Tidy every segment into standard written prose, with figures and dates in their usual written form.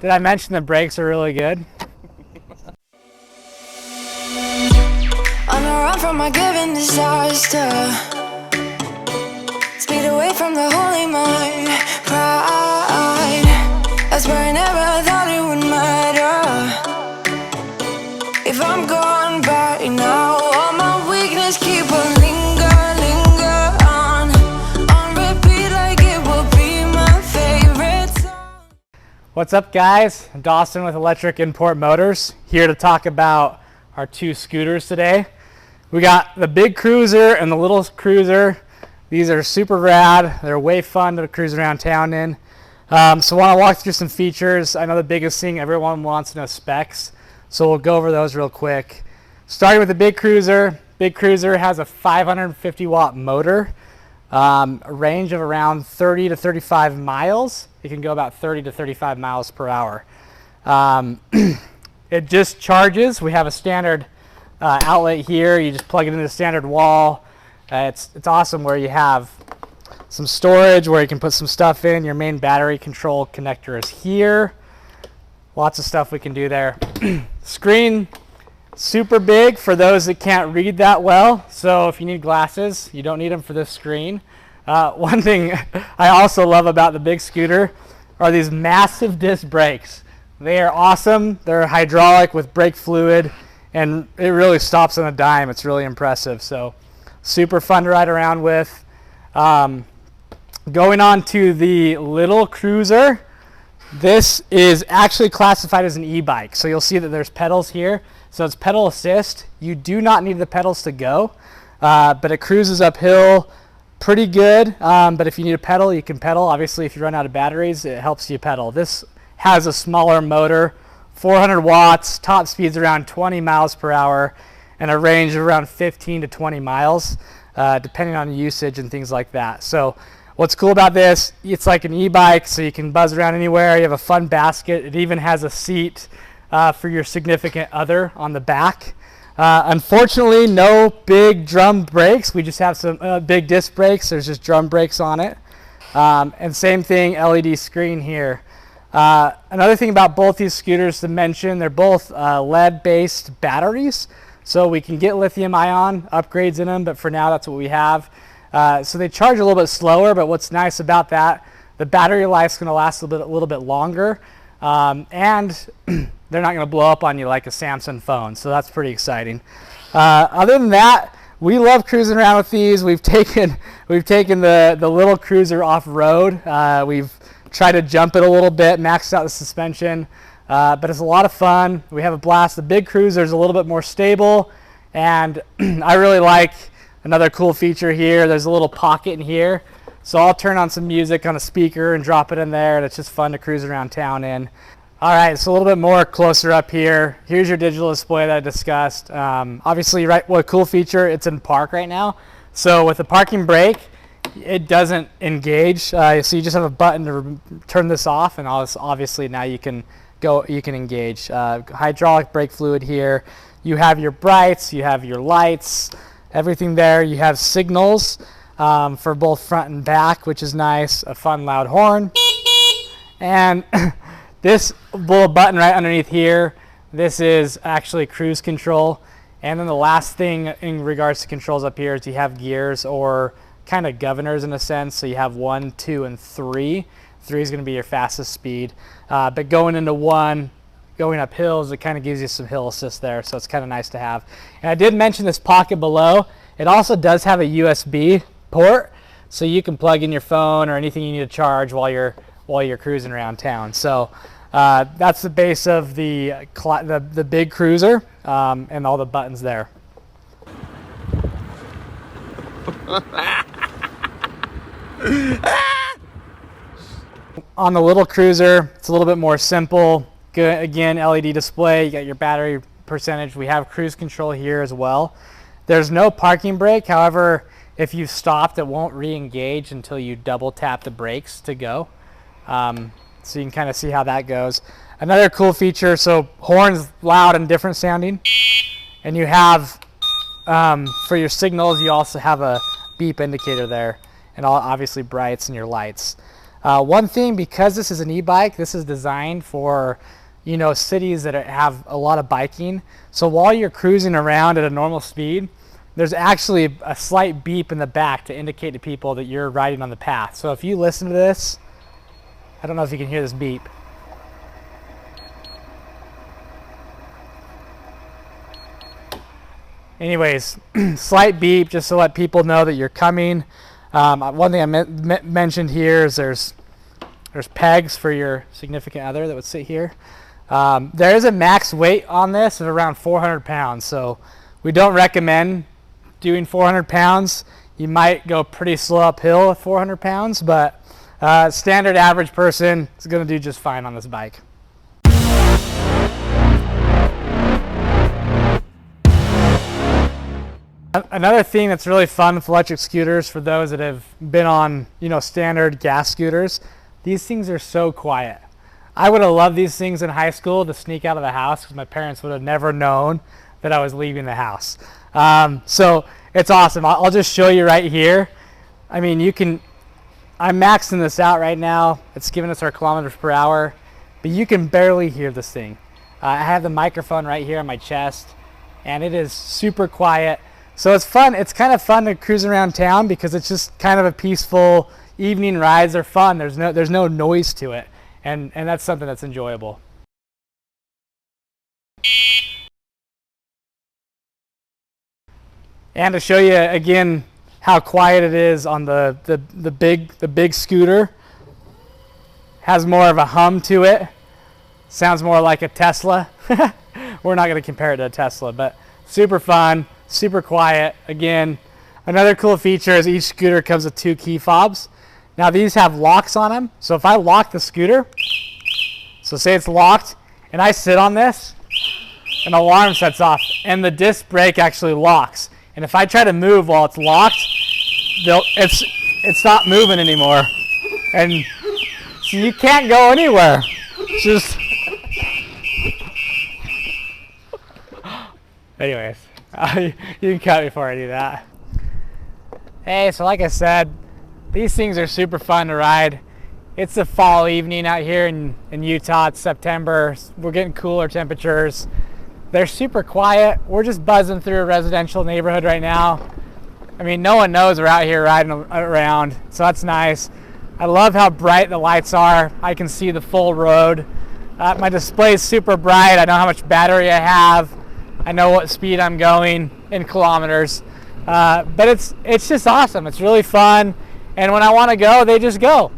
Did I mention the brakes are really good? On a run from my given disaster, speed away from the holy mind, pride. That's where I never thought it would matter. If I'm gone by now, all my weakness keep on linger on repeat like it will be my favorite song. What's up, guys? I'm Dawson with Electric Import Motors, here to talk about our two scooters today. We got the big cruiser and the little cruiser. These are super rad. They're way fun to cruise around town in. So I want to walk through some features. I know the biggest thing everyone wants to know specs, so we'll go over those real quick. Starting with the big cruiser. Big cruiser has a 550 watt motor, a range of around 30 to 35 miles. It can go about 30 to 35 miles per hour. It just charges. We have a standard outlet here. You just plug it into the standard wall. It's awesome where you have some storage where you can put some stuff in. Your main battery control connector is here. Lots of stuff we can do there. Screen, super big for those that can't read that well. So if you need glasses, you don't need them for this screen. One thing I also love about the big scooter are these massive disc brakes. They are awesome. They're hydraulic with brake fluid, and it really stops on a dime. It's really impressive. So super fun to ride around with. Going on to the little cruiser. This is actually classified as an e-bike. So you'll see that there's pedals here. So it's pedal assist. You do not need the pedals to go, but it cruises uphill pretty good. But if you need a pedal, you can pedal. Obviously, if you run out of batteries, it helps you pedal. This has a smaller motor, 400 watts, top speeds around 20 miles per hour, and a range of around 15 to 20 miles, depending on usage and things like that. So what's cool about this, it's like an e-bike, so you can buzz around anywhere. You have a fun basket. It even has a seat for your significant other on the back. Unfortunately, no big drum brakes. We just have some big disc brakes. There's just drum brakes on it. And same thing, LED screen here. Another thing about both these scooters to mention, they're both lead-based batteries. So we can get lithium-ion upgrades in them, but for now that's what we have. So they charge a little bit slower, but what's nice about that, the battery life's going to last a little bit longer, and they're not going to blow up on you like a Samsung phone. So that's pretty exciting. Other than that, we love cruising around with these. We've taken the little cruiser off-road. We've tried to jump it a little bit, maxed out the suspension, but it's a lot of fun. We have a blast. The big cruiser is a little bit more stable, and I really like another cool feature here. There's a little pocket in here, so I'll turn on some music on a speaker and drop it in there, and it's just fun to cruise around town in. All right, so a little bit more closer up here. Here's your digital display that I discussed. Obviously, right, what a cool feature, it's in park right now. So with the parking brake, it doesn't engage. So you just have a button to turn this off, and obviously now you can engage. Hydraulic brake fluid here. You have your brights, you have your lights, everything there. You have signals for both front and back, which is nice. A fun loud horn. And this little button right underneath here, this is actually cruise control. And then the last thing in regards to controls up here is you have gears, or kind of governors in a sense. So you have 1, 2, and 3. 3 is going to be your fastest speed. But going into 1, going up hills, it kind of gives you some hill assist there. So it's kind of nice to have. And I did mention this pocket below. It also does have a USB port, so you can plug in your phone or anything you need to charge while you're cruising around town. So that's the base of the big cruiser, and all the buttons there. On the little cruiser, it's a little bit more simple. Good, again, LED display. You got your battery percentage. We have cruise control here as well. There's no parking brake. However, if you've stopped, it won't re-engage until you double tap the brakes to go. So you can kind of see how that goes. Another cool feature, so horns loud and different sounding. And you have, for your signals, you also have a beep indicator there. And obviously brights and your lights. One thing, because this is an e-bike, this is designed for, you know, cities that have a lot of biking. So while you're cruising around at a normal speed, there's actually a slight beep in the back to indicate to people that you're riding on the path. So if you listen to this, I don't know if you can hear this beep. Anyways, slight beep just to let people know that you're coming. One thing I mentioned here is there's pegs for your significant other that would sit here. There is a max weight on this of around 400 pounds, so we don't recommend doing 400 pounds. You might go pretty slow uphill with 400 pounds, but standard average person is going to do just fine on this bike. Another thing that's really fun with electric scooters, for those that have been on, you know, standard gas scooters, these things are so quiet. I would have loved these things in high school to sneak out of the house because my parents would have never known that I was leaving the house. So it's awesome. I'll just show you right here. I mean, I'm maxing this out right now. It's giving us our kilometers per hour, but you can barely hear this thing. I have the microphone right here on my chest, and it is super quiet. So it's fun. It's kind of fun to cruise around town because it's just kind of a peaceful evening rides. They're fun. There's no noise to it, and that's something that's enjoyable. And to show you again how quiet it is on the big scooter, has more of a hum to it. Sounds more like a Tesla. We're not going to compare it to a Tesla, but super fun. Super quiet. Again, another cool feature is each scooter comes with 2 key fobs. Now these have locks on them, so if I lock the scooter, so say it's locked, and I sit on this, an alarm sets off, and the disc brake actually locks. And if I try to move while it's locked, it's not moving anymore, and so you can't go anywhere. It's just, anyways. You can cut before I do that. Hey, so like I said, these things are super fun to ride. It's a fall evening out here in Utah. It's September. We're getting cooler temperatures. They're super quiet. We're just buzzing through a residential neighborhood right now. I mean, no one knows we're out here riding around, so that's nice. I love how bright the lights are. I can see the full road. My display is super bright. I know how much battery I have. I know what speed I'm going in kilometers, but it's just awesome. It's really fun, and when I want to go, they just go.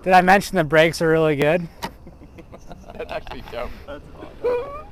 Did I mention the brakes are really good? That actually dope. That's awesome.